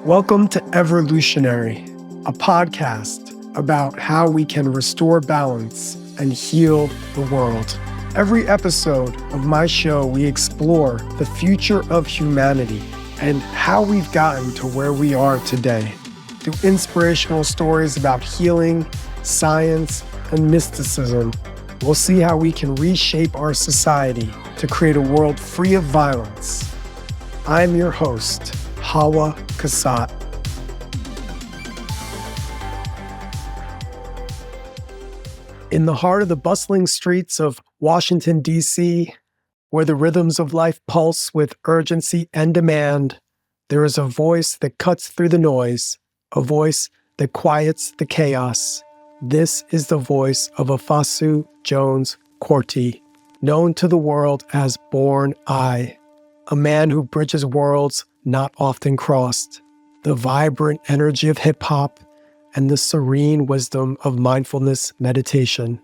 Welcome to Everlutionary, a podcast about how we can restore balance and heal the world. Every episode of my show, we explore the future of humanity and how we've gotten to where we are today. Through inspirational stories about healing, science, and mysticism, we'll see how we can reshape our society to create a world free of violence. I'm your host, Hawah Kasat. In the heart of the bustling streets of Washington, D.C., where the rhythms of life pulse with urgency and demand, there is a voice that cuts through the noise, a voice that quiets the chaos. This is the voice of Ofosu Jones-Quartey, known to the world as Born I, a man who bridges worlds not often crossed, the vibrant energy of hip-hop and the serene wisdom of mindfulness meditation.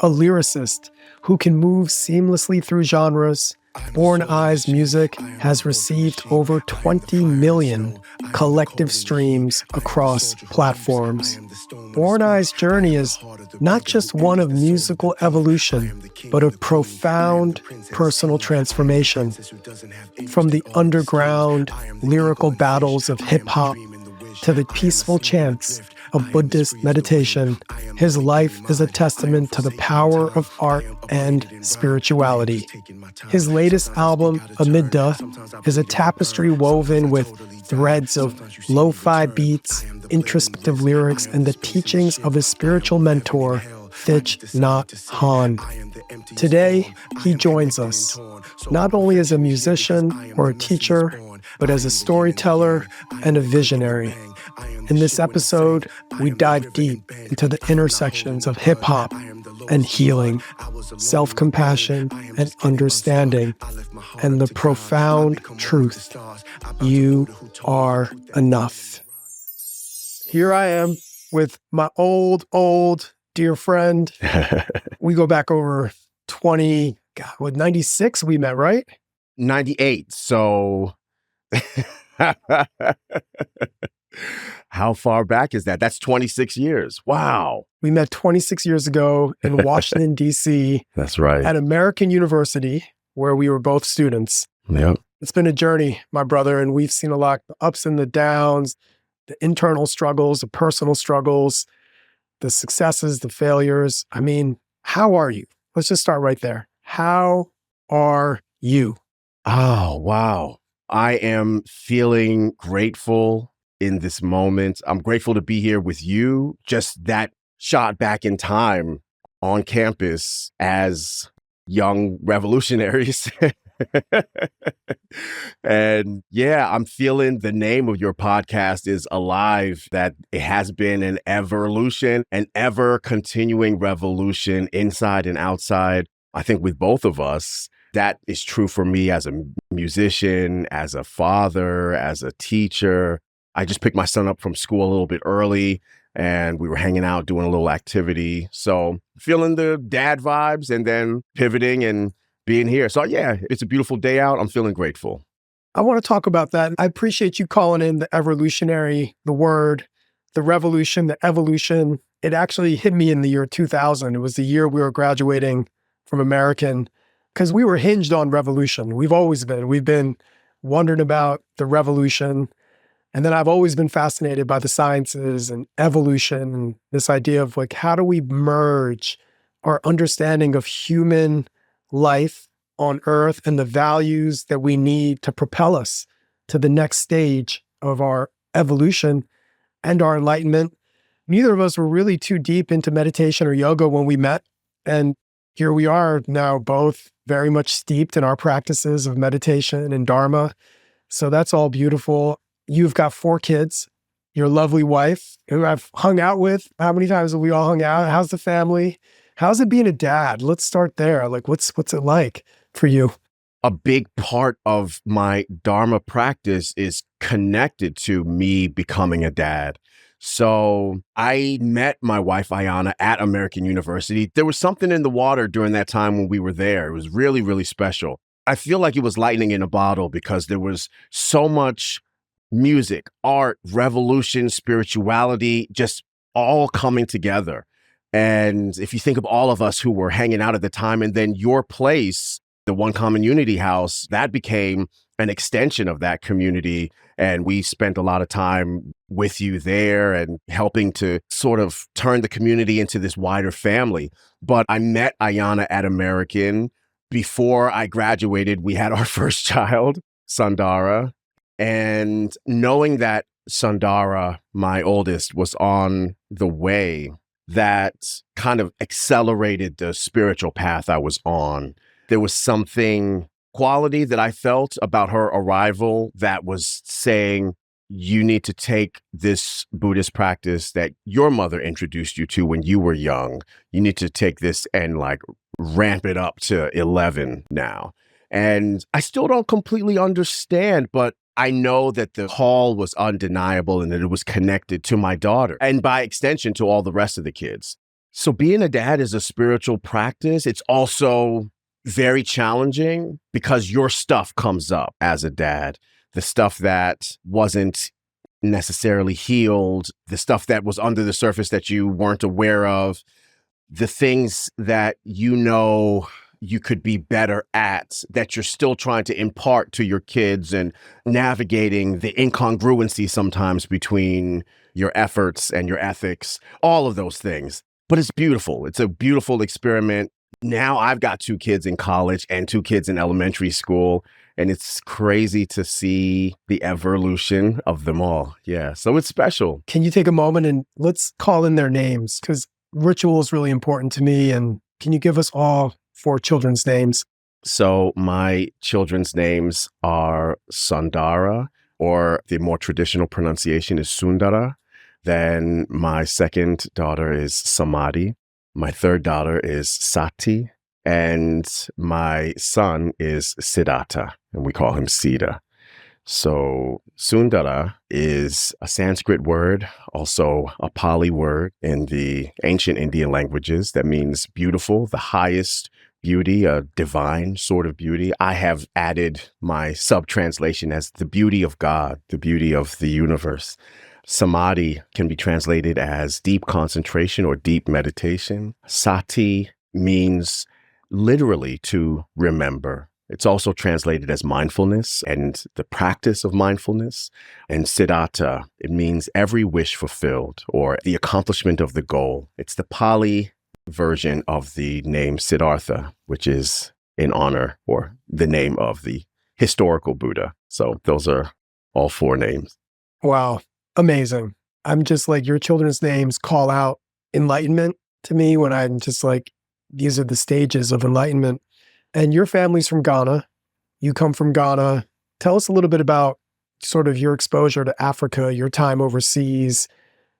A lyricist who can move seamlessly through genres, Born I's music has received over 20 million collective streams across platforms. Born I's journey is not just one of musical evolution, but of profound personal transformation. From the underground lyrical battles of hip-hop to the peaceful chants of Buddhist meditation, his life is a testament to the power of art and spirituality. His latest album, Amida, is a tapestry woven with threads of lo-fi beats, introspective lyrics, and the teachings of his spiritual mentor, Thich Nhat Hanh. Today, he joins us, not only as a musician or a teacher, but as a storyteller and a visionary. In this episode, we dive deep into the intersections of hip-hop and healing, self-compassion and understanding, and the profound truth: you are enough. Here I am with my old dear friend. We go back over 96 we met, right? 98, so... How far back is that? That's 26 years. Wow. We met 26 years ago in Washington, D.C. That's right. At American University, where we were both students. Yep. It's been a journey, my brother, and we've seen a lot, the ups and the downs, the internal struggles, the personal struggles, the successes, the failures. I mean, how are you? Let's just start right there. How are you? Oh, wow. I am feeling grateful in this moment. I'm grateful to be here with you. Just that shot back in time on campus as young revolutionaries. And yeah, I'm feeling the name of your podcast is alive, that it has been an evolution, an ever continuing revolution inside and outside. I think with both of us, that is true for me as a musician, as a father, as a teacher. I just picked my son up from school a little bit early and we were hanging out doing a little activity. So feeling the dad vibes and then pivoting and being here. So yeah, it's a beautiful day out. I'm feeling grateful. I want to talk about that. I appreciate you calling in the Everlutionary, the word, the revolution, the evolution. It actually hit me in the year 2000. It was the year we were graduating from American, because we were hinged on revolution. We've always been. We've been wondering about the revolution. And then I've always been fascinated by the sciences and evolution and this idea of like, how do we merge our understanding of human life on Earth and the values that we need to propel us to the next stage of our evolution and our enlightenment. Neither of us were really too deep into meditation or yoga when we met. And here we are now, both very much steeped in our practices of meditation and Dharma. So that's all beautiful. You've got 4 kids, your lovely wife, who I've hung out with. How many times have we all hung out? How's the family? How's it being a dad? Let's start there. Like, what's it like for you? A big part of my Dharma practice is connected to me becoming a dad. So I met my wife, Ayana, at American University. There was something in the water during that time when we were there. It was really, really special. I feel like it was lightning in a bottle because there was so much music, art, revolution, spirituality, just all coming together. And if you think of all of us who were hanging out at the time, and then your place, the One Common Unity House, that became an extension of that community. And we spent a lot of time with you there and helping to sort of turn the community into this wider family. But I met Ayana at American. Before I graduated, we had our first child, Sundara. And knowing that Sundara, my oldest, was on the way, that kind of accelerated the spiritual path I was on. There was something quality that I felt about her arrival that was saying, you need to take this Buddhist practice that your mother introduced you to when you were young. You need to take this and like ramp it up to 11 now. And I still don't completely understand, but I know that the call was undeniable and that it was connected to my daughter and by extension to all the rest of the kids. So being a dad is a spiritual practice. It's also very challenging because your stuff comes up as a dad, the stuff that wasn't necessarily healed, the stuff that was under the surface that you weren't aware of, the things that you know you could be better at, that you're still trying to impart to your kids, and navigating the incongruency sometimes between your efforts and your ethics, all of those things. But it's beautiful. It's a beautiful experiment. Now I've got 2 kids in college and 2 kids in elementary school, and it's crazy to see the evolution of them all. Yeah, so it's special. Can you take a moment and let's call in their names? Because ritual is really important to me. And can you give us all 4 children's names? So my children's names are Sundara, or the more traditional pronunciation is Sundara. Then my second daughter is Samadhi. My third daughter is Sati. And my son is Siddhartha, and we call him Sita. So Sundara is a Sanskrit word, also a Pali word in the ancient Indian languages that means beautiful, the highest beauty, a divine sort of beauty. I have added my sub-translation as the beauty of God, the beauty of the universe. Samadhi can be translated as deep concentration or deep meditation. Sati means literally to remember. It's also translated as mindfulness and the practice of mindfulness. And Siddhartha, it means every wish fulfilled or the accomplishment of the goal. It's the Pali version of the name Siddhartha, which is in honor or the name of the historical Buddha. So those are all 4 names. Wow. Amazing. I'm just like, your children's names call out enlightenment to me when I'm just like, these are the stages of enlightenment. And your family's from Ghana. You come from Ghana. Tell us a little bit about sort of your exposure to Africa, your time overseas,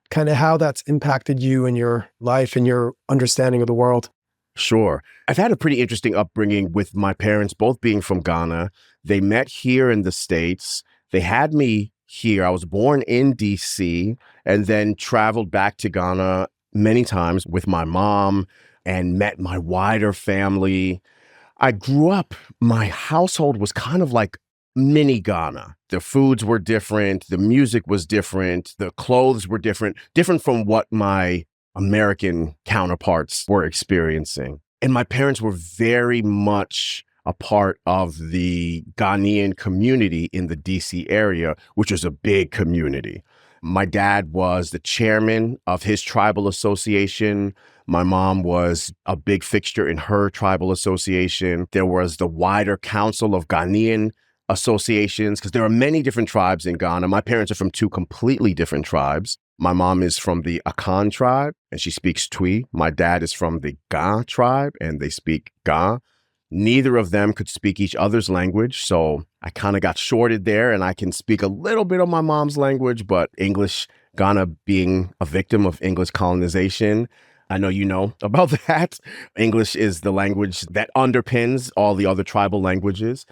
kind of how that's impacted you and your life and your understanding of the world. Sure. I've had a pretty interesting upbringing with my parents, both being from Ghana. They met here in the States. They had me here. I was born in DC and then traveled back to Ghana many times with my mom and met my wider family. I grew up, my household was kind of like mini Ghana. The foods were different. The music was different. The clothes were different from what my American counterparts were experiencing. And my parents were very much a part of the Ghanaian community in the DC area, which was a big community. My dad was the chairman of his tribal association. My mom was a big fixture in her tribal association. There was the wider council of Ghanaian associations, because there are many different tribes in Ghana. My parents are from 2 completely different tribes. My mom is from the Akan tribe, and she speaks Twi. My dad is from the Ga tribe, and they speak Ga. Neither of them could speak each other's language, so I kind of got shorted there, and I can speak a little bit of my mom's language, but English, Ghana being a victim of English colonization, I know you know about that. English is the language that underpins all the other tribal languages.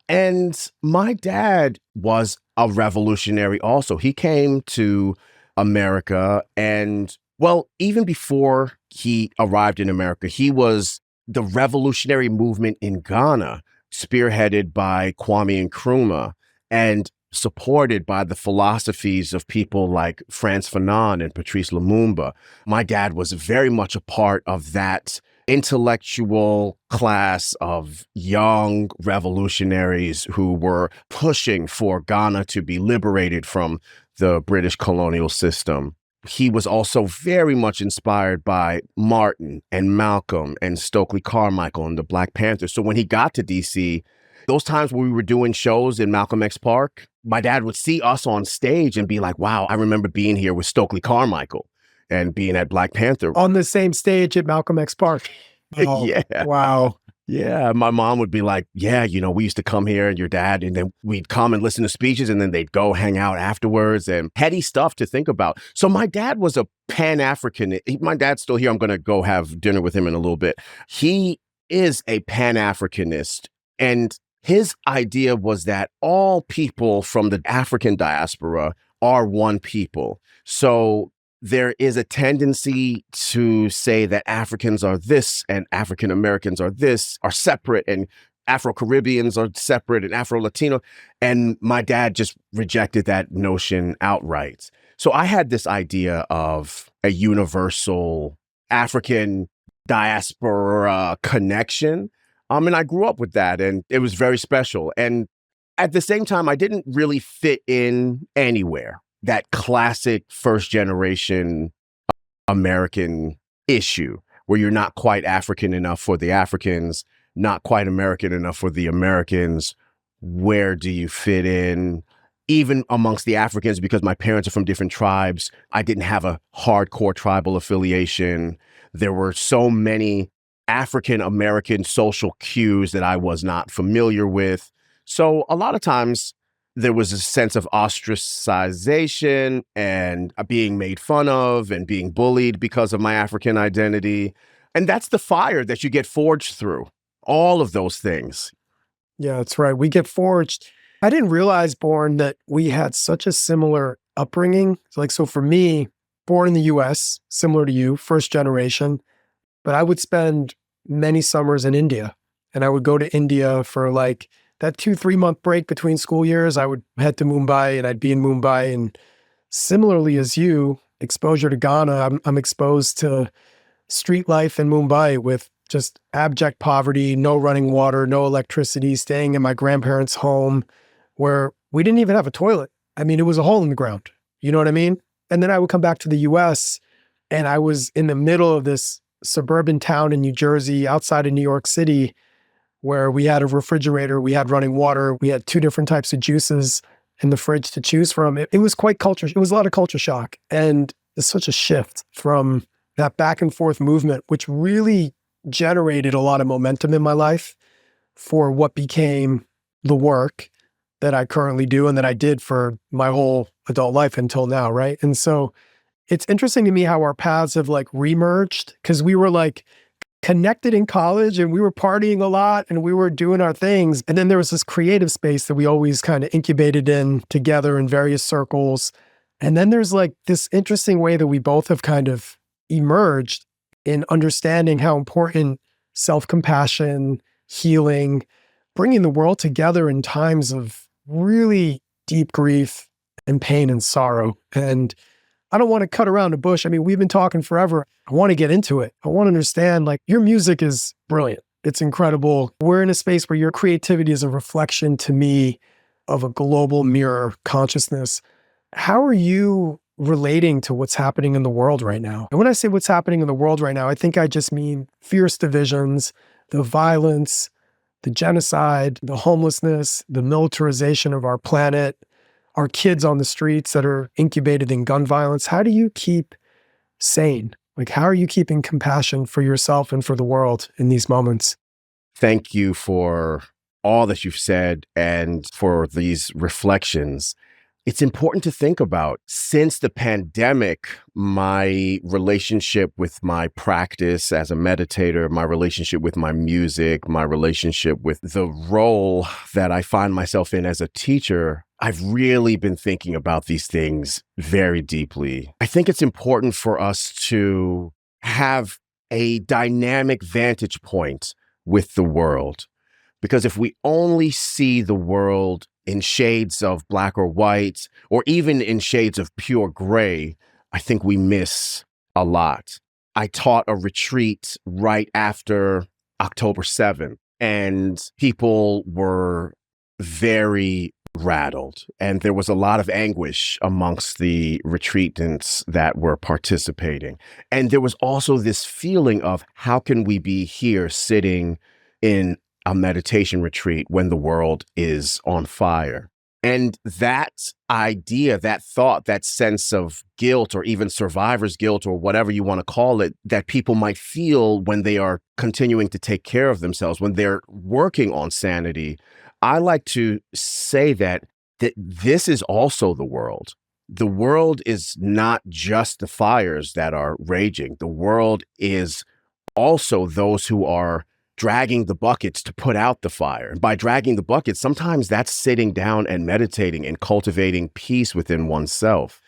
And my dad was a revolutionary also. He came to America and, well, even before he arrived in America, he was the revolutionary movement in Ghana, spearheaded by Kwame Nkrumah. And supported by the philosophies of people like Frantz Fanon and Patrice Lumumba. My dad was very much a part of that intellectual class of young revolutionaries who were pushing for Ghana to be liberated from the British colonial system. He was also very much inspired by Martin and Malcolm and Stokely Carmichael and the Black Panthers. So when he got to DC, those times when we were doing shows in Malcolm X Park, my dad would see us on stage and be like, wow, I remember being here with Stokely Carmichael and being at Black Panther. On the same stage at Malcolm X Park. Oh, Yeah. wow. Yeah. My mom would be like, yeah, we used to come here and your dad, and then we'd come and listen to speeches and then they'd go hang out afterwards, and heady stuff to think about. So my dad was a Pan-African. My dad's still here. I'm going to go have dinner with him in a little bit. He is a Pan-Africanist, and his idea was that all people from the African diaspora are one people. So there is a tendency to say that Africans are this and African Americans are this, are separate, and Afro-Caribbeans are separate and Afro-Latino. And my dad just rejected that notion outright. So I had this idea of a universal African diaspora connection. And I grew up with that, and it was very special. And at the same time, I didn't really fit in anywhere. That classic first generation American issue where you're not quite African enough for the Africans, not quite American enough for the Americans. Where do you fit in? Even amongst the Africans, because my parents are from different tribes, I didn't have a hardcore tribal affiliation. There were so many African American social cues that I was not familiar with. So a lot of times there was a sense of ostracization and being made fun of and being bullied because of my African identity. And that's the fire that you get forged through. All of those things. Yeah, that's right. We get forged. I didn't realize, Born, that we had such a similar upbringing. So for me, born in the US, similar to you, first generation, but I would spend many summers in India. And I would go to India for like that 2-3 month break between school years. I would head to Mumbai and I'd be in Mumbai. And similarly as you, exposure to Ghana, I'm exposed to street life in Mumbai with just abject poverty, no running water, no electricity, staying in my grandparents' home where we didn't even have a toilet. I mean, it was a hole in the ground. You know what I mean? And then I would come back to the US and I was in the middle of this suburban town in New Jersey, outside of New York City, where we had a refrigerator, we had running water, we had 2 different types of juices in the fridge to choose from. It was quite it was a lot of culture shock. And it's such a shift from that back and forth movement, which really generated a lot of momentum in my life for what became the work that I currently do and that I did for my whole adult life until now, right? And so it's interesting to me how our paths have like remerged, because we were like connected in college and we were partying a lot and we were doing our things. And then there was this creative space that we always kind of incubated in together in various circles. And then there's like this interesting way that we both have kind of emerged in understanding how important self-compassion, healing, bringing the world together in times of really deep grief and pain and sorrow. And I don't want to cut around the bush. I mean, we've been talking forever. I want to get into it. I want to understand, like, your music is brilliant. It's incredible. We're in a space where your creativity is a reflection to me of a global mirror consciousness. How are you relating to what's happening in the world right now? And when I say what's happening in the world right now, I think I just mean fierce divisions, the violence, the genocide, the homelessness, the militarization of our planet, our kids on the streets that are incubated in gun violence. How do you keep sane? Like, how are you keeping compassion for yourself and for the world in these moments? Thank you for all that you've said and for these reflections. It's important to think about. Since the pandemic, my relationship with my practice as a meditator, my relationship with my music, my relationship with the role that I find myself in as a teacher, I've really been thinking about these things very deeply. I think it's important for us to have a dynamic vantage point with the world, because if we only see the world in shades of black or white, or even in shades of pure gray, I think we miss a lot. I taught a retreat right after October 7th, and people were very rattled. And there was a lot of anguish amongst the retreatants that were participating. And there was also this feeling of how can we be here sitting in a meditation retreat when the world is on fire? And that idea, that thought, that sense of guilt or even survivor's guilt or whatever you want to call it, that people might feel when they are continuing to take care of themselves, when they're working on sanity, I like to say that this is also the world. The world is not just the fires that are raging. The world is also those who are dragging the buckets to put out the fire. And by dragging the buckets, sometimes that's sitting down and meditating and cultivating peace within oneself.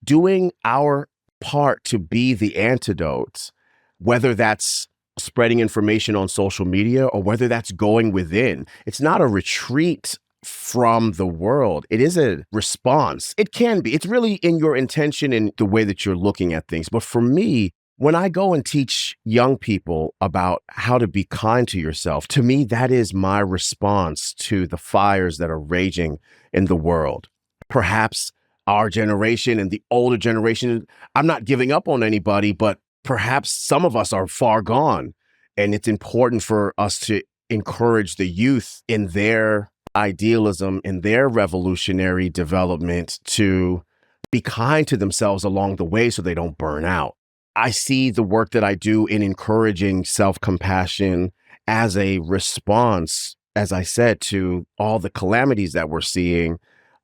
Doing our part to be the antidote, whether that's spreading information on social media or whether that's going within. It's not a retreat from the world. It is a response. It can be. It's really in your intention and the way that you're looking at things. But for me, when I go and teach young people about how to be kind to yourself, to me, that is my response to the fires that are raging in the world. Perhaps our generation and the older generation, I'm not giving up on anybody, but perhaps some of us are far gone. And it's important for us to encourage the youth in their idealism, in their revolutionary development, to be kind to themselves along the way so they don't burn out. I see the work that I do in encouraging self-compassion as a response, as I said, to all the calamities that we're seeing,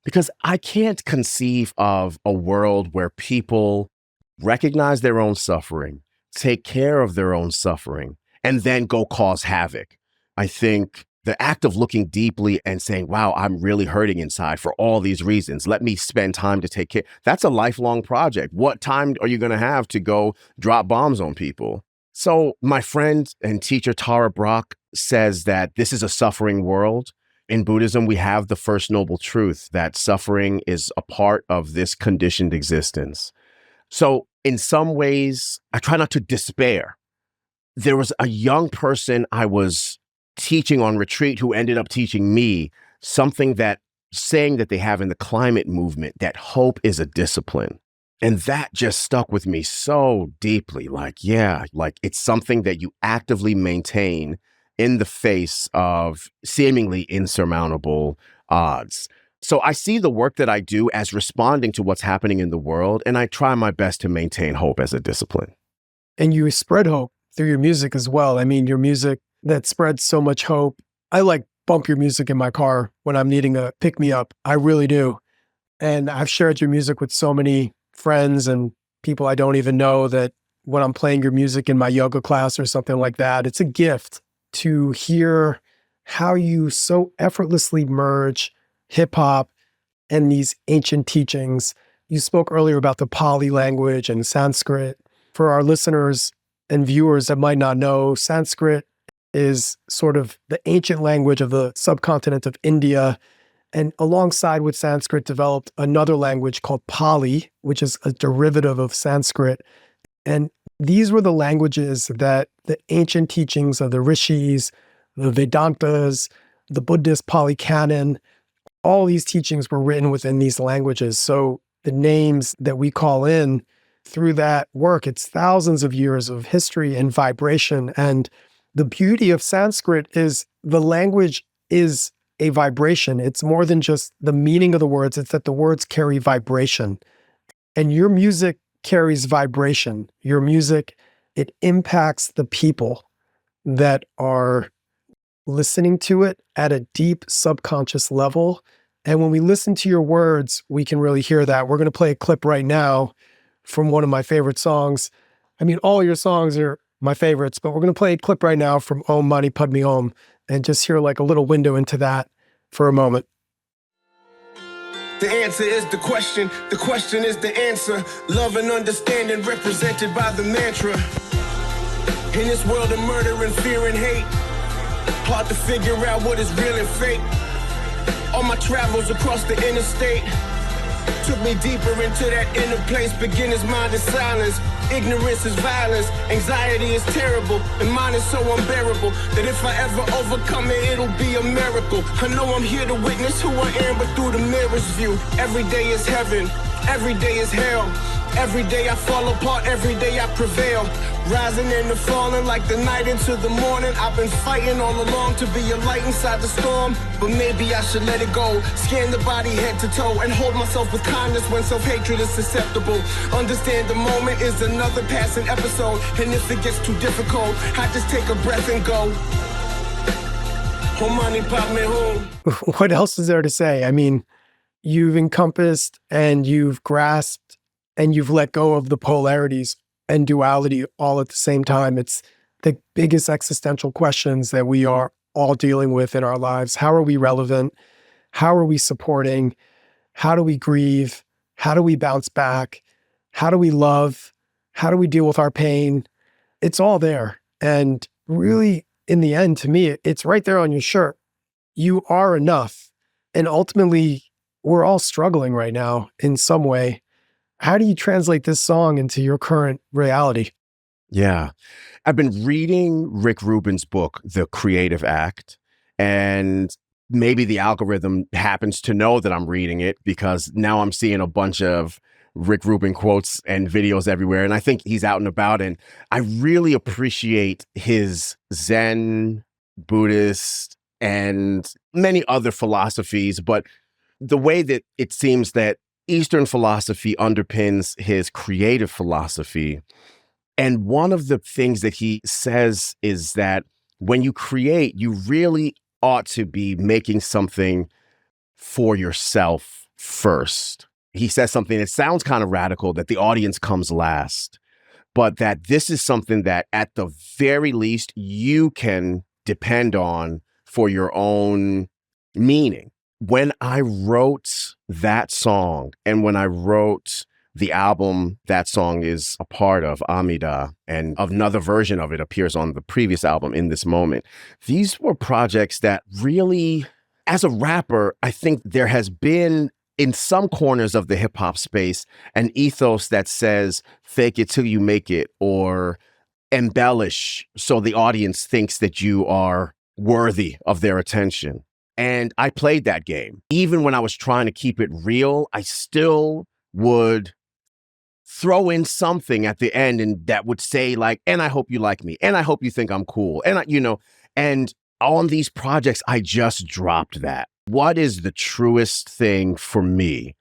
because I can't conceive of a world where people recognize their own suffering, take care of their own suffering, and then go cause havoc. I think the act of looking deeply and saying, wow, I'm really hurting inside for all these reasons. Let me spend time to take care. That's a lifelong project. What time are you going to have to go drop bombs on people? So my friend and teacher, Tara Brach, says that this is a suffering world. In Buddhism, we have the first noble truth that suffering is a part of this conditioned existence. So in some ways, I try not to despair. There was a young person I was teaching on retreat who ended up teaching me something that saying that they have in the climate movement, that hope is a discipline. And that just stuck with me so deeply. Like it's something that you actively maintain in the face of seemingly insurmountable odds. So I see the work that I do as responding to what's happening in the world, and I try my best to maintain hope as a discipline. And you spread hope through your music as well. I mean, your music that spreads so much hope. I like bump your music in my car when I'm needing a pick-me-up. I really do. And I've shared your music with so many friends and people I don't even know that when I'm playing your music in my yoga class or something like that, it's a gift to hear how you so effortlessly merge hip-hop and these ancient teachings. You spoke earlier about the Pali language and Sanskrit. For our listeners and viewers that might not know, Sanskrit is sort of the ancient language of the subcontinent of India. And alongside with Sanskrit developed another language called Pali, which is a derivative of Sanskrit. And these were the languages that the ancient teachings of the rishis, the Vedantas, the Buddhist Pali Canon, all these teachings were written within these languages. So the names that we call in through that work, it's thousands of years of history and vibration. And the beauty of Sanskrit is the language is a vibration. It's more than just the meaning of the words. It's that the words carry vibration. And your music carries vibration. Your music, it impacts the people that are listening to it at a deep subconscious level. And when we listen to your words, we can really hear that. We're going to play a clip right now from one of my favorite songs. I mean, all your songs are my favorites, but we're going to play a clip right now from Om Mani Padme Om and just hear like a little window into that for a moment. The answer is the question is the answer. Love and understanding represented by the mantra. In this world of murder and fear and hate, hard to figure out what is real and fake. All my travels across the interstate took me deeper into that inner place. Beginner's mind is silence, ignorance is violence, anxiety is terrible, and mine is so unbearable that if I ever overcome it, it'll be a miracle. I know I'm here to witness who I am, but through the mirror's view. Every day is heaven, every day is hell. Every day I fall apart, every day I prevail. Rising and the falling like the night into the morning. I've been fighting all along to be a light inside the storm, but maybe I should let it go. Scan the body head to toe and hold myself with kindness when self-hatred is susceptible. Understand the moment is another passing episode, and if it gets too difficult, I just take a breath and go. What else is there to say? I mean, you've encompassed and you've grasped and you've let go of the polarities and duality all at the same time. It's the biggest existential questions that we are all dealing with in our lives. How are we relevant? How are we supporting? How do we grieve? How do we bounce back? How do we love? How do we deal with our pain? It's all there. And really, in the end, to me, it's right there on your shirt. You are enough. And ultimately, we're all struggling right now in some way. How do you translate this song into your current reality? Yeah. I've been reading Rick Rubin's book, The Creative Act, and maybe the algorithm happens to know that I'm reading it because now I'm seeing a bunch of Rick Rubin quotes and videos everywhere. And I think he's out and about. And I really appreciate his Zen, Buddhist, and many other philosophies. But the way that it seems that Eastern philosophy underpins his creative philosophy. And one of the things that he says is that when you create, you really ought to be making something for yourself first. He says something that sounds kind of radical, that the audience comes last, but that this is something that at the very least you can depend on for your own meaning. When I wrote that song and when I wrote the album that song is a part of, Amida, and another version of it appears on the previous album, In This Moment, these were projects that really, as a rapper, I think there has been in some corners of the hip hop space an ethos that says fake it till you make it, or embellish so the audience thinks that you are worthy of their attention. And I played that game. Even when I was trying to keep it real, I still would throw in something at the end and that would say like, and I hope you like me, and I hope you think I'm cool. And and on these projects, I just dropped that. What is the truest thing for me?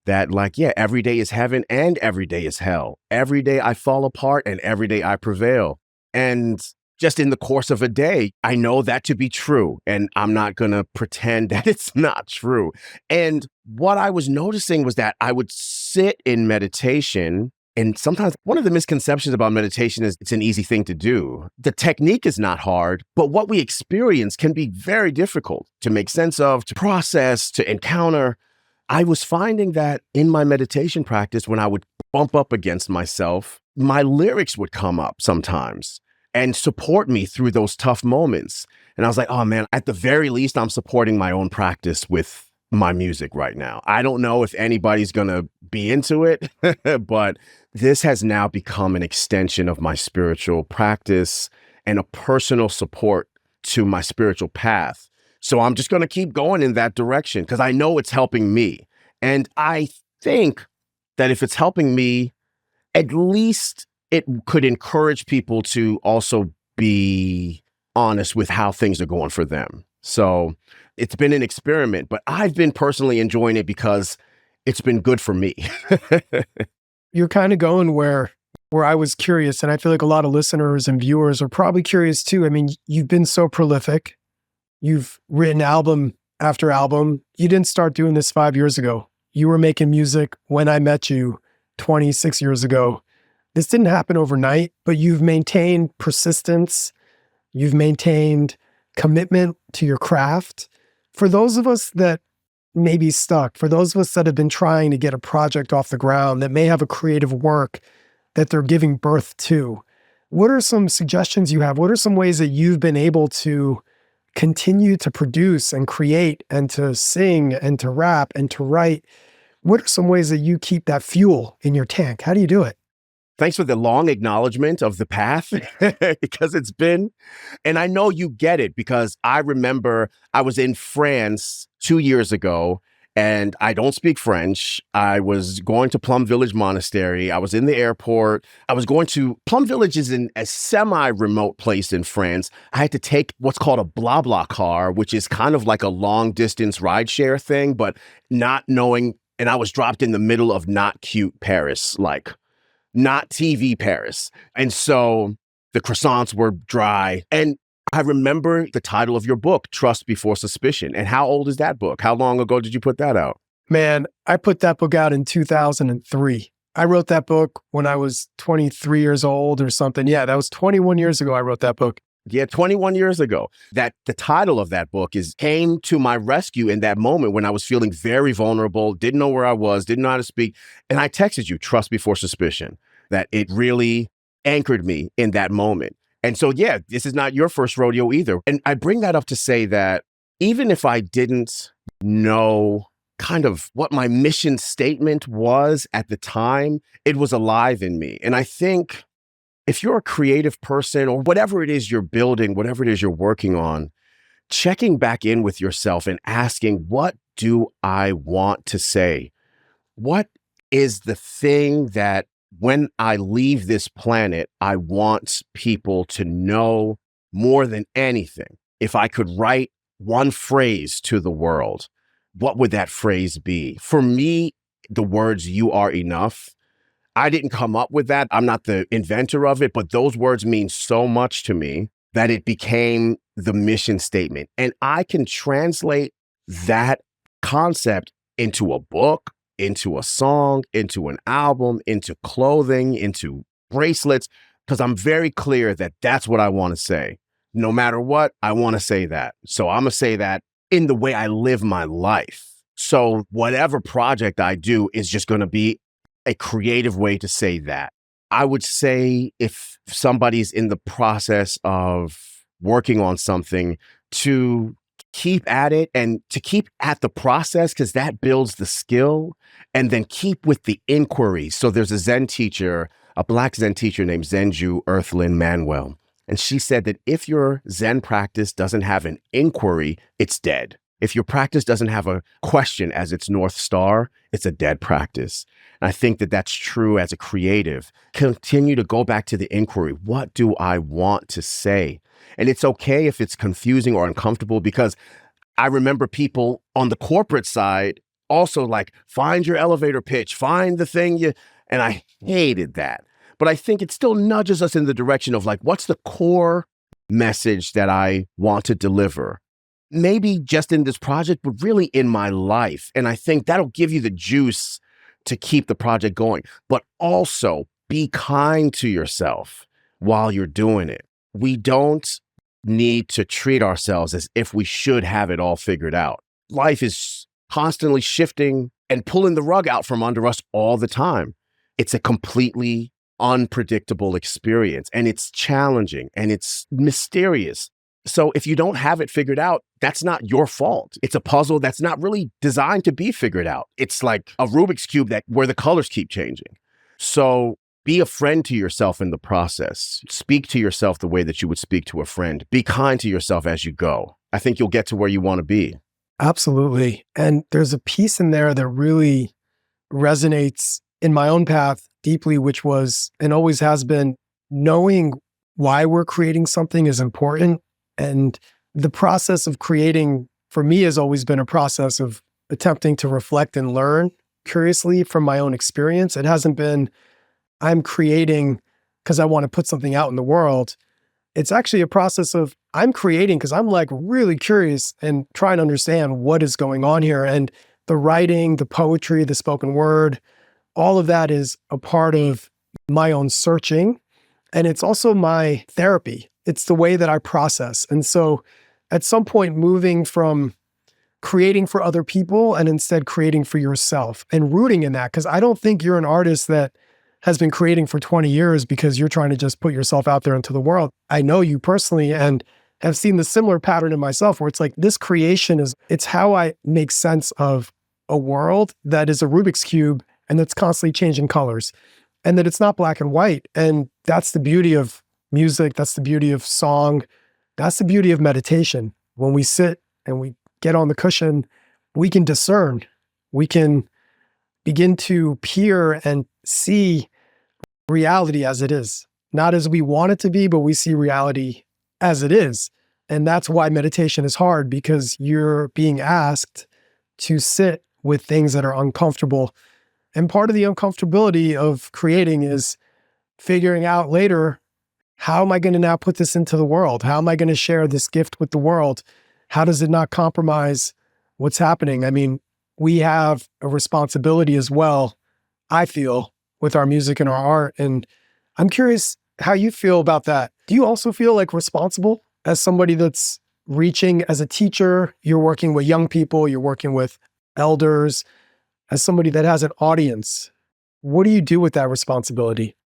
That like, yeah, every day is heaven and every day is hell. Every day I fall apart and every day I prevail. And just in the course of a day, I know that to be true, and I'm not going to pretend that it's not true. And what I was noticing was that I would sit in meditation, and sometimes one of the misconceptions about meditation is it's an easy thing to do. The technique is not hard, but what we experience can be very difficult to make sense of, to process, to encounter. I was finding that in my meditation practice, when I would bump up against myself, my lyrics would come up sometimes and support me through those tough moments. And I was like, oh man, at the very least, I'm supporting my own practice with my music right now. I don't know if anybody's going to be into it, but this has now become an extension of my spiritual practice and a personal support to my spiritual path. So I'm just going to keep going in that direction because I know it's helping me. And I think that if it's helping me, at least it could encourage people to also be honest with how things are going for them. So it's been an experiment, but I've been personally enjoying it because it's been good for me. You're kind of going where I was curious, and I feel like a lot of listeners and viewers are probably curious too. I mean, you've been so prolific. You've written album after album. You didn't start doing this 5 years ago. You were making music when I met you 26 years ago. This didn't happen overnight, but you've maintained persistence. You've maintained commitment to your craft. For those of us that may be stuck, for those of us that have been trying to get a project off the ground, that may have a creative work that they're giving birth to, what are some suggestions you have? What are some ways that you've been able to continue to produce and create and to sing and to rap and to write? What are some ways that you keep that fuel in your tank? How do you do it? Thanks for the long acknowledgement of the path because it's been, and I know you get it because I remember I was in France 2 years ago and I don't speak French. I was going to Plum Village Monastery. I was in the airport. I was going to, Plum Village is in a semi-remote place in France. I had to take what's called a blah blah car, which is kind of like a long distance rideshare thing, but not knowing, and I was dropped in the middle of not cute Paris, like not TV Paris. And so the croissants were dry. And I remember the title of your book, Trust Before Suspicion. And how old is that book? How long ago did you put that out? Man, I put that book out in 2003. I wrote that book when I was 23 years old or something. Yeah, that was 21 years ago I wrote that book. Yeah, 21 years ago. That the title of that book came to my rescue in that moment when I was feeling very vulnerable, didn't know where I was, didn't know how to speak. And I texted you, Trust Before Suspicion, that it really anchored me in that moment. And so, yeah, this is not your first rodeo either. And I bring that up to say that even if I didn't know kind of what my mission statement was at the time, it was alive in me. And I think if you're a creative person or whatever it is you're building, whatever it is you're working on, checking back in with yourself and asking, what do I want to say? What is the thing that when I leave this planet, I want people to know more than anything? If I could write one phrase to the world, what would that phrase be? For me, the words, "You are enough." I didn't come up with that. I'm not the inventor of it, but those words mean so much to me that it became the mission statement. And I can translate that concept into a book, into a song, into an album, into clothing, into bracelets, because I'm very clear that that's what I want to say. No matter what, I want to say that. So I'm going to say that in the way I live my life. So whatever project I do is just going to be a creative way to say that. I would say if somebody's in the process of working on something, to keep at it and to keep at the process, because that builds the skill, and then keep with the inquiry. So there's a Zen teacher, a Black Zen teacher named Zenju Earthlyn Manuel. And she said that if your Zen practice doesn't have an inquiry, it's dead. If your practice doesn't have a question as its North Star, it's a dead practice. And I think that that's true as a creative. Continue to go back to the inquiry. What do I want to say? And it's okay if it's confusing or uncomfortable, because I remember people on the corporate side also like, find your elevator pitch, find the thing and I hated that. But I think it still nudges us in the direction of like, what's the core message that I want to deliver? Maybe just in this project, but really in my life. And I think that'll give you the juice to keep the project going. But also be kind to yourself while you're doing it. We don't need to treat ourselves as if we should have it all figured out. Life is constantly shifting and pulling the rug out from under us all the time. It's a completely unpredictable experience, and it's challenging and it's mysterious. So if you don't have it figured out, that's not your fault. It's a puzzle that's not really designed to be figured out. It's like a Rubik's Cube where the colors keep changing. So be a friend to yourself in the process. Speak to yourself the way that you would speak to a friend. Be kind to yourself as you go. I think you'll get to where you want to be. Absolutely. And there's a piece in there that really resonates in my own path deeply, which was and always has been, knowing why we're creating something is important. And the process of creating, for me, has always been a process of attempting to reflect and learn curiously from my own experience. It hasn't been, I'm creating because I want to put something out in the world. It's actually a process of, I'm creating because I'm like really curious and trying to understand what is going on here. And the writing, the poetry, the spoken word, all of that is a part of my own searching. And it's also my therapy. It's the way that I process. And so at some point, moving from creating for other people and instead creating for yourself and rooting in that, because I don't think you're an artist that has been creating for 20 years because you're trying to just put yourself out there into the world. I know you personally, and have seen the similar pattern in myself where it's like this creation it's how I make sense of a world that is a Rubik's Cube and that's constantly changing colors and that it's not black and white. And that's the beauty of music. That's the beauty of song. That's the beauty of meditation. When we sit and we get on the cushion, we can discern. We can begin to peer and see reality as it is. Not as we want it to be, but we see reality as it is. And that's why meditation is hard, because you're being asked to sit with things that are uncomfortable. And part of the uncomfortability of creating is figuring out later, how am I going to now put this into the world? How am I going to share this gift with the world? How does it not compromise what's happening? I mean, we have a responsibility as well, I feel, with our music and our art. And I'm curious how you feel about that. Do you also feel like responsible as somebody that's reaching as a teacher? You're working with young people, you're working with elders, as somebody that has an audience. What do you do with that responsibility?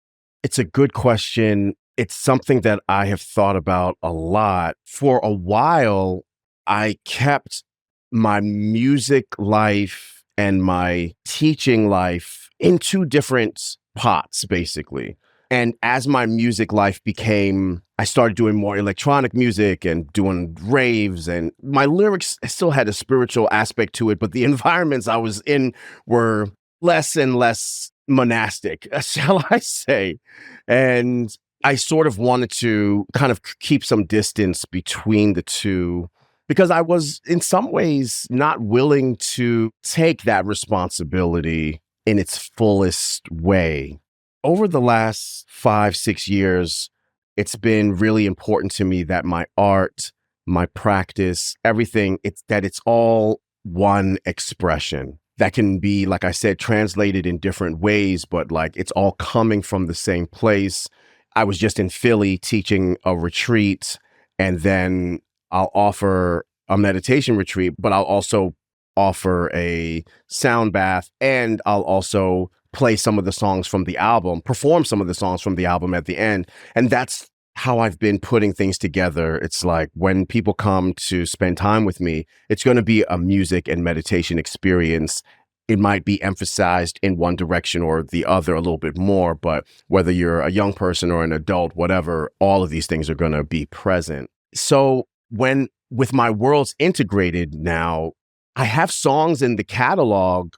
It's a good question. It's something that I have thought about a lot. For a while, I kept my music life and my teaching life in two different pots, basically. And as my music life became, I started doing more electronic music and doing raves, and my lyrics still had a spiritual aspect to it, but the environments I was in were less and less monastic, shall I say. And I sort of wanted to kind of keep some distance between the two, because I was in some ways not willing to take that responsibility in its fullest way. Over the last 5-6 years, it's been really important to me that my art, my practice, everything, it's all one expression that can be, like I said, translated in different ways, but like it's all coming from the same place. I was just in Philly teaching a retreat, and then I'll offer a meditation retreat, but I'll also offer a sound bath, and I'll also play some of the songs from the album, perform some of the songs from the album at the end. And that's how I've been putting things together. It's like when people come to spend time with me, it's going to be a music and meditation experience. It might be emphasized in one direction or the other a little bit more, but whether you're a young person or an adult, whatever, all of these things are going to be present. So with my worlds integrated now, I have songs in the catalog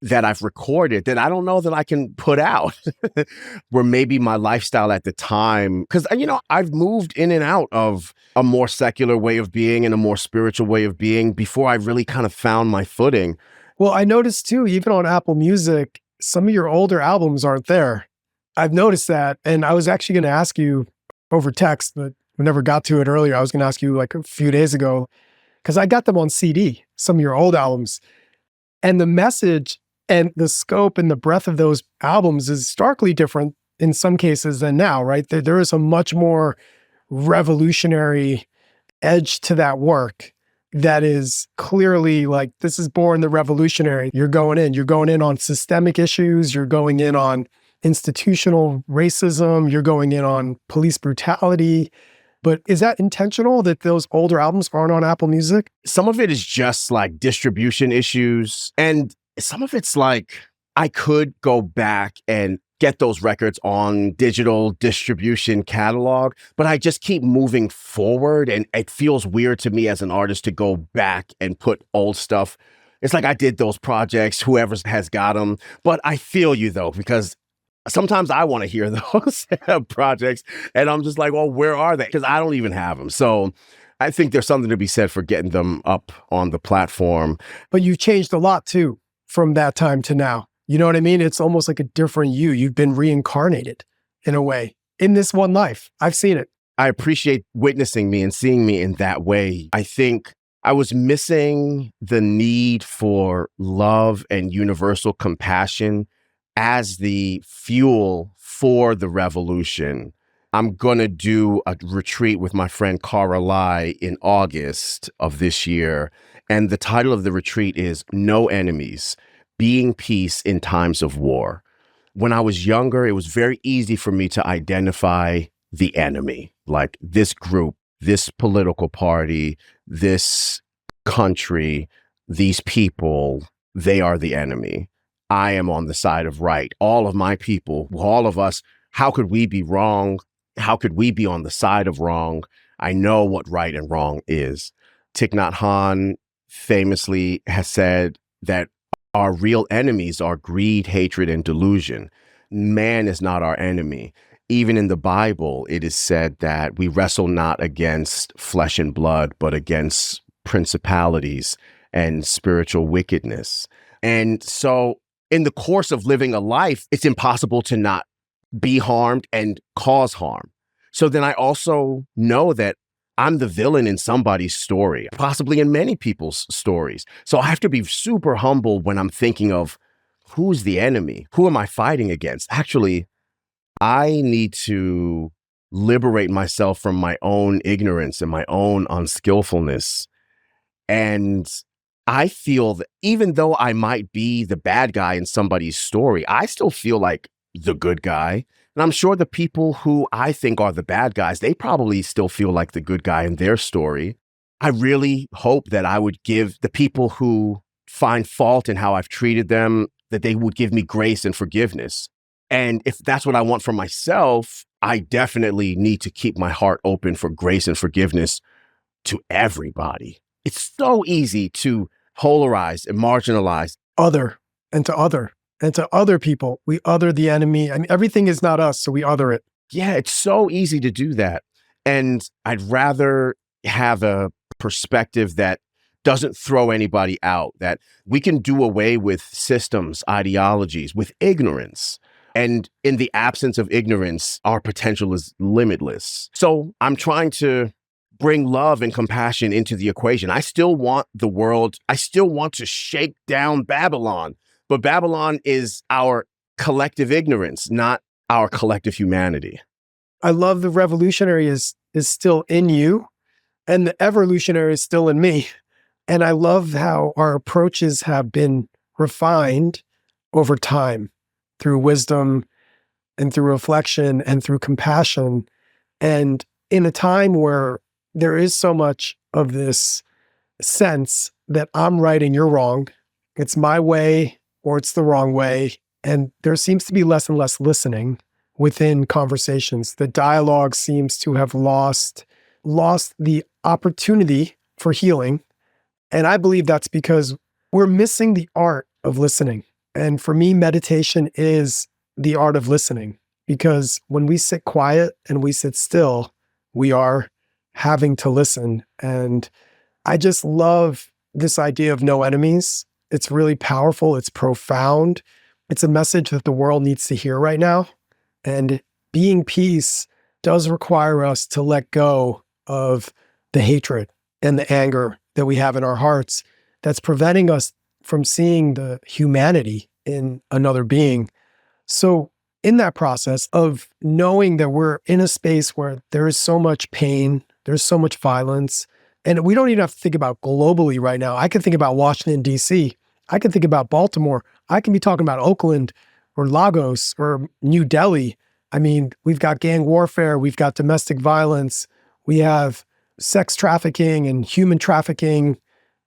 that I've recorded that I don't know that I can put out, where maybe my lifestyle at the time, because, I've moved in and out of a more secular way of being and a more spiritual way of being before I really kind of found my footing. Well, I noticed too, even on Apple Music, some of your older albums aren't there. I've noticed that. And I was actually going to ask you over text, but we never got to it earlier. I was going to ask you like a few days ago, because I got them on CD, some of your old albums. And the message and the scope and the breadth of those albums is starkly different in some cases than now, right? There is a much more revolutionary edge to that work that is clearly like, this is born the revolutionary. You're going in on systemic issues. You're going in on institutional racism. You're going in on police brutality. But is that intentional that those older albums aren't on Apple Music? Some of it is just like distribution issues. And some of it's like, I could go back and get those records on digital distribution catalog, but I just keep moving forward. And it feels weird to me as an artist to go back and put old stuff. It's like I did those projects, whoever has got them. But I feel you though, because sometimes I want to hear those projects and I'm just like, well, where are they? Because I don't even have them. So I think there's something to be said for getting them up on the platform. But you've changed a lot too from that time to now. You know what I mean? It's almost like a different you. You've been reincarnated in a way in this one life. I've seen it. I appreciate witnessing me and seeing me in that way. I think I was missing the need for love and universal compassion as the fuel for the revolution. I'm going to do a retreat with my friend Cara Lai in August of this year. And the title of the retreat is No Enemies, Being Peace in Times of War. When I was younger, it was very easy for me to identify the enemy, like this group. this political party, this country, these people, they are the enemy. I am on the side of right. All of my people, all of us, how could we be wrong? How could we be on the side of wrong? I know what right and wrong is. Thich Nhat Hanh famously has said that our real enemies are greed, hatred, and delusion. Man is not our enemy. Even in the Bible, it is said that we wrestle not against flesh and blood, but against principalities and spiritual wickedness. And so in the course of living a life, it's impossible to not be harmed and cause harm. So then I also know that I'm the villain in somebody's story, possibly in many people's stories. So I have to be super humble when I'm thinking of who's the enemy? Who am I fighting against? Actually, I need to liberate myself from my own ignorance and my own unskillfulness. And I feel that even though I might be the bad guy in somebody's story, I still feel like the good guy. And I'm sure the people who I think are the bad guys, they probably still feel like the good guy in their story. I really hope that I would give the people who find fault in how I've treated them, that they would give me grace and forgiveness. And if that's what I want for myself, I definitely need to keep my heart open for grace and forgiveness to everybody. It's so easy to polarize and marginalize. Other and to other and to other people. We other the enemy. I mean, everything is not us, so we other it. Yeah, it's so easy to do that. And I'd rather have a perspective that doesn't throw anybody out, that we can do away with systems, ideologies, with ignorance. And in the absence of ignorance, our potential is limitless. So I'm trying to bring love and compassion into the equation. I still want the world, I still want to shake down Babylon, but Babylon is our collective ignorance, not our collective humanity. I love the revolutionary is still in you, and the evolutionary is still in me. And I love how our approaches have been refined over time through wisdom and through reflection and through compassion. And in a time where there is so much of this sense that I'm right and you're wrong, it's my way or it's the wrong way. And there seems to be less and less listening within conversations. The dialogue seems to have lost the opportunity for healing. And I believe that's because we're missing the art of listening. And for me, meditation is the art of listening, because when we sit quiet and we sit still, we are having to listen. And I just love this idea of no enemies. It's really powerful. It's profound. It's a message that the world needs to hear right now. And being peace does require us to let go of the hatred and the anger that we have in our hearts that's preventing us from seeing the humanity in another being. So in that process of knowing that we're in a space where there is so much pain, there's so much violence, and we don't even have to think about globally right now. I can think about Washington, D.C. I can think about Baltimore. I can be talking about Oakland or Lagos or New Delhi. I mean, we've got gang warfare, we've got domestic violence, we have sex trafficking and human trafficking.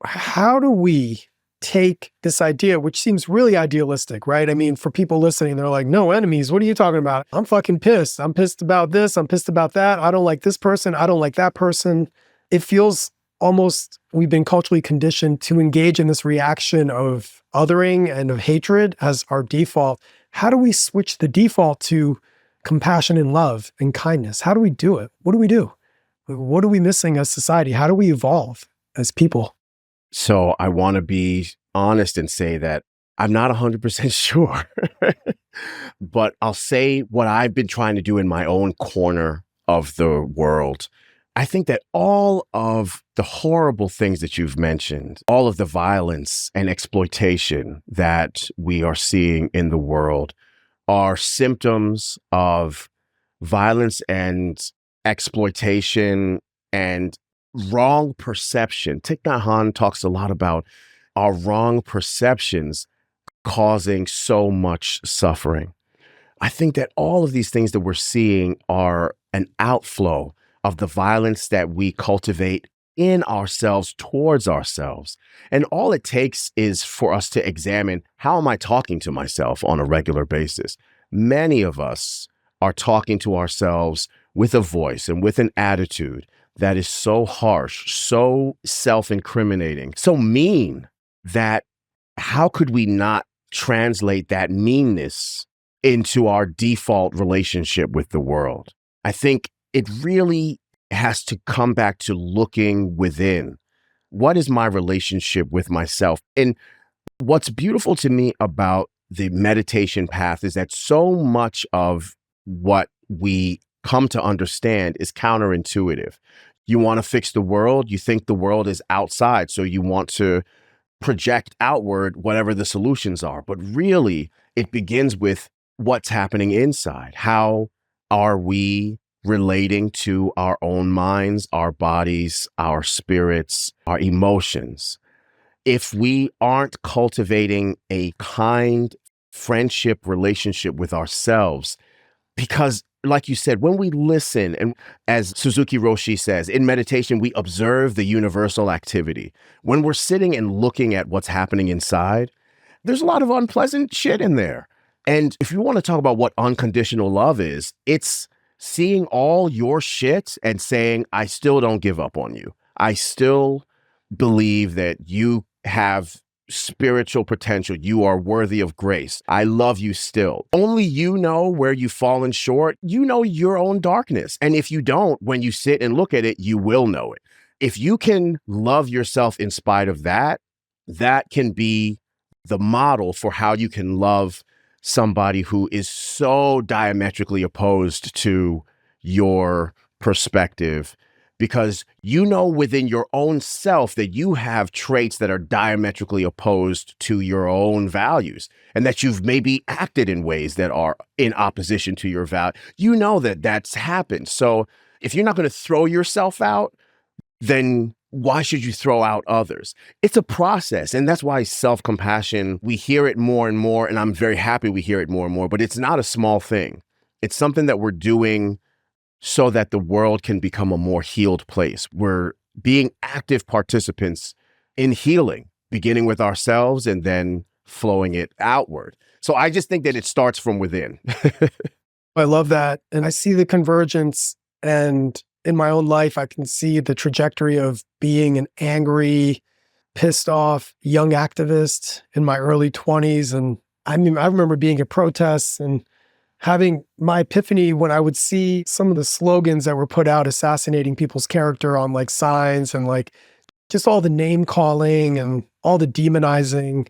How do we take this idea, which seems really idealistic, right? I mean, for people listening, they're like, no enemies, what are you talking about? I'm fucking pissed. I'm pissed about this. I'm pissed about that. I don't like this person. I don't like that person. It feels almost, we've been culturally conditioned to engage in this reaction of othering and of hatred as our default. How do we switch the default to compassion and love and kindness? How do we do it? What do we do? What are we missing as society? How do we evolve as people? So I want to be honest and say that I'm not 100% sure, but I'll say what I've been trying to do in my own corner of the world. I think that all of the horrible things that you've mentioned, all of the violence and exploitation that we are seeing in the world are symptoms of violence and exploitation and wrong perception. Thich Nhat Hanh talks a lot about our wrong perceptions causing so much suffering. I think that all of these things that we're seeing are an outflow of the violence that we cultivate in ourselves towards ourselves. And all it takes is for us to examine, how am I talking to myself on a regular basis? Many of us are talking to ourselves with a voice and with an attitude that is so harsh, so self-incriminating, so mean, that how could we not translate that meanness into our default relationship with the world? I think it really has to come back to looking within. What is my relationship with myself? And what's beautiful to me about the meditation path is that so much of what we come to understand is counterintuitive. You want to fix the world, you think the world is outside, so you want to project outward whatever the solutions are. But really, it begins with what's happening inside. How are we relating to our own minds, our bodies, our spirits, our emotions? If we aren't cultivating a kind friendship relationship with ourselves, because like you said, when we listen, and as Suzuki Roshi says, in meditation, we observe the universal activity. When we're sitting and looking at what's happening inside, there's a lot of unpleasant shit in there. And if you want to talk about what unconditional love is, it's seeing all your shit and saying, I still don't give up on you. I still believe that you have spiritual potential. You are worthy of grace. I love you still. Only you know where you've fallen short. You know your own darkness. And if you don't, when you sit and look at it, you will know it. If you can love yourself in spite of that, that can be the model for how you can love somebody who is so diametrically opposed to your perspective, because you know within your own self that you have traits that are diametrically opposed to your own values, and that you've maybe acted in ways that are in opposition to your value. You know that that's happened. So if you're not going to throw yourself out, then why should you throw out others? It's a process. And that's why self-compassion, we hear it more and more, and I'm very happy we hear it more and more, but it's not a small thing. It's something that we're doing so that the world can become a more healed place. We're being active participants in healing, beginning with ourselves and then flowing it outward. So I just think that it starts from within. I love that. And I see the convergence, and in my own life, I can see the trajectory of being an angry, pissed off young activist in my early 20s. And I mean, I remember being at protests and having my epiphany when I would see some of the slogans that were put out assassinating people's character on like signs, and like just all the name calling and all the demonizing.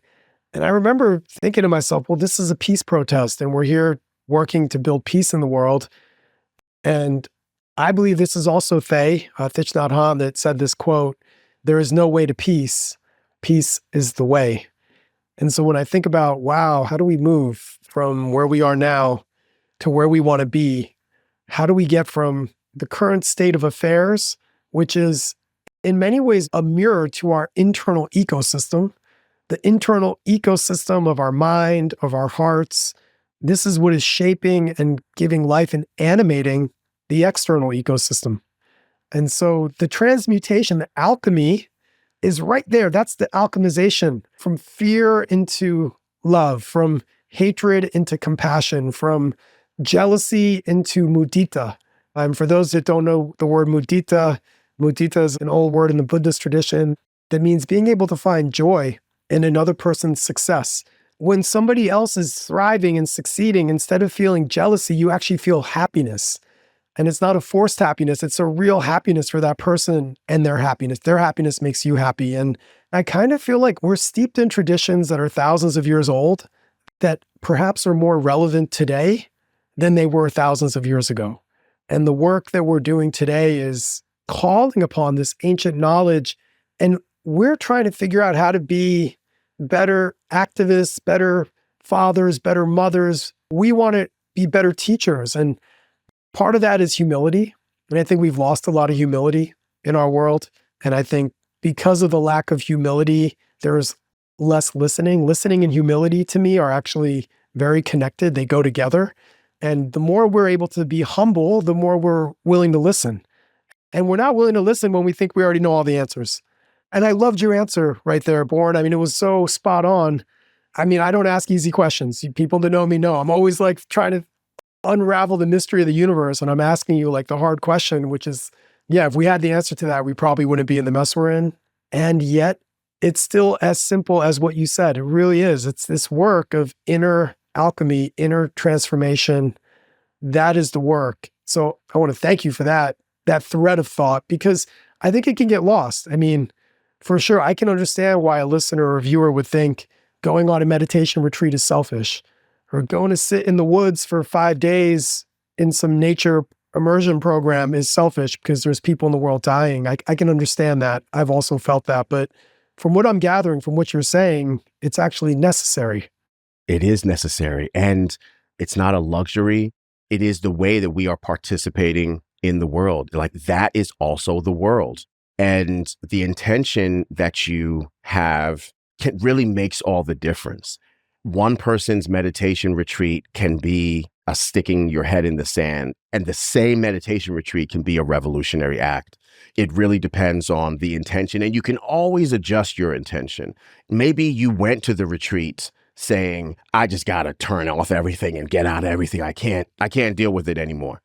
And I remember thinking to myself, well, this is a peace protest and we're here working to build peace in the world. And I believe this is also Thich Nhat Hanh that said this quote, "There is no way to peace. Peace is the way." And so when I think about, wow, how do we move from where we are now to where we want to be? How do we get from the current state of affairs, which is in many ways a mirror to our internal ecosystem, the internal ecosystem of our mind, of our hearts? This is what is shaping and giving life and animating the external ecosystem. And so the transmutation, the alchemy is right there. That's the alchemization from fear into love, from hatred into compassion, from jealousy into mudita. For those that don't know the word mudita, mudita is an old word in the Buddhist tradition that means being able to find joy in another person's success. When somebody else is thriving and succeeding, instead of feeling jealousy, you actually feel happiness. And it's not a forced happiness. It's a real happiness for that person and their happiness. Their happiness makes you happy. And I kind of feel like we're steeped in traditions that are thousands of years old that perhaps are more relevant today than they were thousands of years ago. And the work that we're doing today is calling upon this ancient knowledge. And we're trying to figure out how to be better activists, better fathers, better mothers. We want to be better teachers. And part of that is humility. And I think we've lost a lot of humility in our world. And I think because of the lack of humility, there's less listening. Listening and humility to me are actually very connected. They go together. And the more we're able to be humble, the more we're willing to listen. And we're not willing to listen when we think we already know all the answers. And I loved your answer right there, Born. I mean, it was so spot on. I mean, I don't ask easy questions. People that know me know. I'm always like trying to unravel the mystery of the universe. And I'm asking you like the hard question, which is, yeah, if we had the answer to that, we probably wouldn't be in the mess we're in. And yet it's still as simple as what you said. It really is. It's this work of inner alchemy, inner transformation. That is the work. So I want to thank you for that thread of thought, because I think it can get lost. I mean, for sure, I can understand why a listener or a viewer would think going on a meditation retreat is selfish, or going to sit in the woods for 5 days in some nature immersion program is selfish because there's people in the world dying. I can understand that. I've also felt that. But from what I'm gathering, from what you're saying, it's actually necessary. It is necessary. And it's not a luxury. It is the way that we are participating in the world. Like, that is also the world. And the intention that you have really makes all the difference. One person's meditation retreat can be a sticking your head in the sand, and the same meditation retreat can be a revolutionary act. It really depends on the intention, and you can always adjust your intention. Maybe you went to the retreat saying, I just got to turn off everything and get out of everything. I can't deal with it anymore.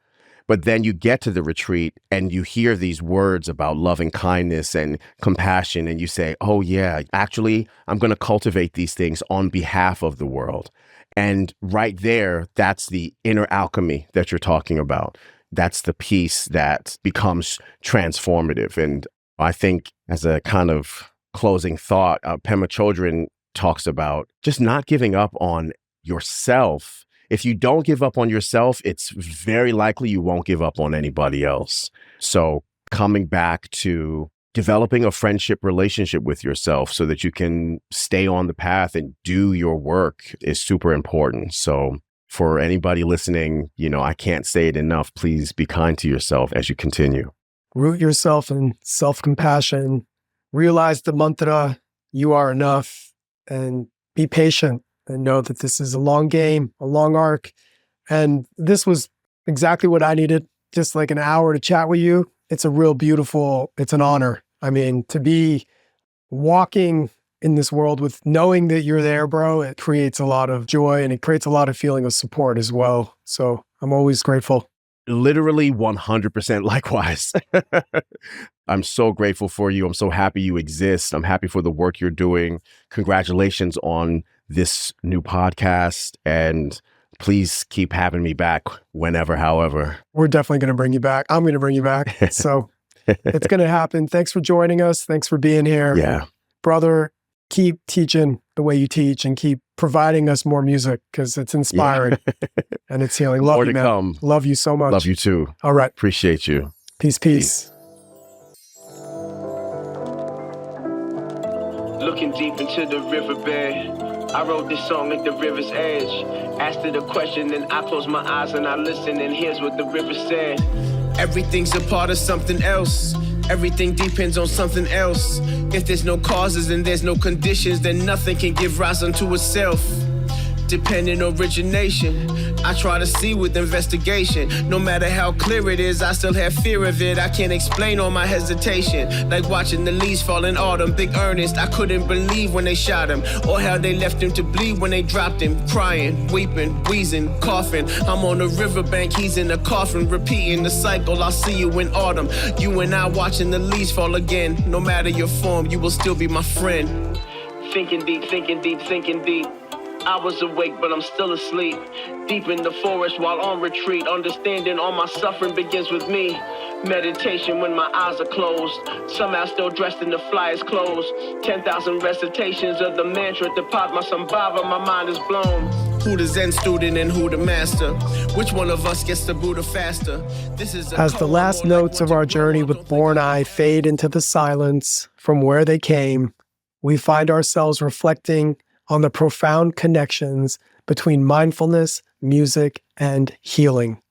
But then you get to the retreat and you hear these words about loving kindness and compassion, and you say, oh yeah, actually, I'm going to cultivate these things on behalf of the world. And right there, that's the inner alchemy that you're talking about. That's the piece that becomes transformative. And I think, as a kind of closing thought, Pema Chodron talks about just not giving up on yourself. If you don't give up on yourself, it's very likely you won't give up on anybody else. So coming back to developing a friendship relationship with yourself so that you can stay on the path and do your work is super important. So for anybody listening, I can't say it enough. Please be kind to yourself as you continue. Root yourself in self-compassion. Realize the mantra, you are enough, and be patient. And know that this is a long game, a long arc. And this was exactly what I needed, just like an hour to chat with you. It's a real beautiful, it's an honor. I mean, to be walking in this world with knowing that you're there, bro, it creates a lot of joy, and it creates a lot of feeling of support as well. So I'm always grateful. Literally 100% likewise. I'm so grateful for you. I'm so happy you exist. I'm happy for the work you're doing. Congratulations on this new podcast, and please keep having me back whenever, however. We're definitely going to bring you back. I'm going to bring you back. So it's going to happen. Thanks for joining us. Thanks for being here. Yeah. Brother, keep teaching the way you teach and keep providing us more music, because it's inspiring and it's healing. Love More you, to man. come. Love you so much. Love you too. All right. Appreciate you. Peace. Looking deep into the riverbed, I wrote this song at the river's edge. Asked it a question, then I closed my eyes and I listened, and here's what the river said. Everything's a part of something else. Everything depends on something else. If there's no causes and there's no conditions, then nothing can give rise unto itself. Dependent origination, I try to see with investigation. No matter how clear it is, I still have fear of it. I can't explain all my hesitation. Like watching the leaves fall in autumn. Big Ernest, I couldn't believe when they shot him, or how they left him to bleed when they dropped him. Crying, weeping, wheezing, coughing. I'm on a riverbank, he's in a coffin, repeating the cycle. I'll see you in autumn. You and I watching the leaves fall again. No matter your form, you will still be my friend. Thinking deep, thinking deep, thinking deep. I was awake, but I'm still asleep. Deep in the forest while on retreat. Understanding all my suffering begins with me. Meditation when my eyes are closed. Somehow still dressed in the flyer's clothes. 10,000 recitations of the mantra to Padmasambhava. My mind is blown. Who the Zen student and who the master? Which one of us gets the Buddha faster? This is As the last notes of our journey with Born Eye fade into the silence from where they came, we find ourselves reflecting on the profound connections between mindfulness, music, and healing.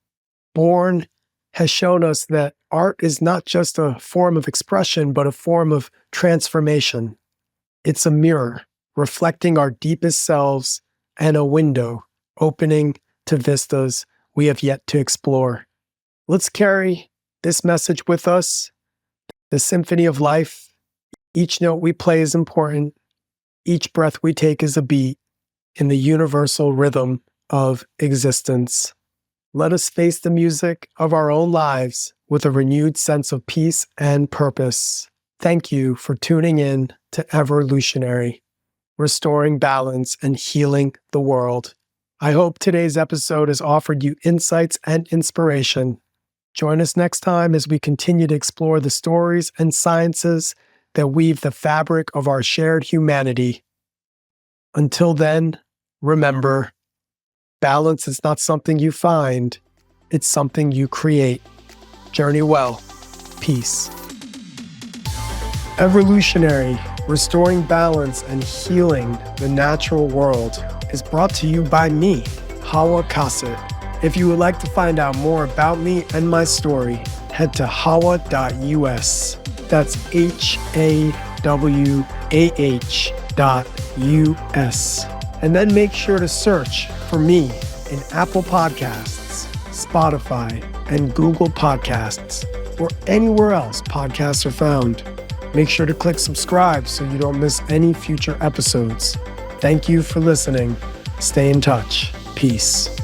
Born has shown us that art is not just a form of expression, but a form of transformation. It's a mirror reflecting our deepest selves and a window opening to vistas we have yet to explore. Let's carry this message with us. The symphony of life. Each note we play is important. Each breath we take is a beat in the universal rhythm of existence. Let us face the music of our own lives with a renewed sense of peace and purpose. Thank you for tuning in to Everlutionary, restoring balance and healing the world. I hope today's episode has offered you insights and inspiration. Join us next time as we continue to explore the stories and sciences that weave the fabric of our shared humanity. Until then, remember, balance is not something you find, it's something you create. Journey well. Peace. Everlutionary, restoring balance and healing the natural world, is brought to you by me, Hawah Kasat. If you would like to find out more about me and my story, head to hawah.us. That's HAWAH.US. And then make sure to search for me in Apple Podcasts, Spotify, and Google Podcasts, or anywhere else podcasts are found. Make sure to click subscribe so you don't miss any future episodes. Thank you for listening. Stay in touch. Peace.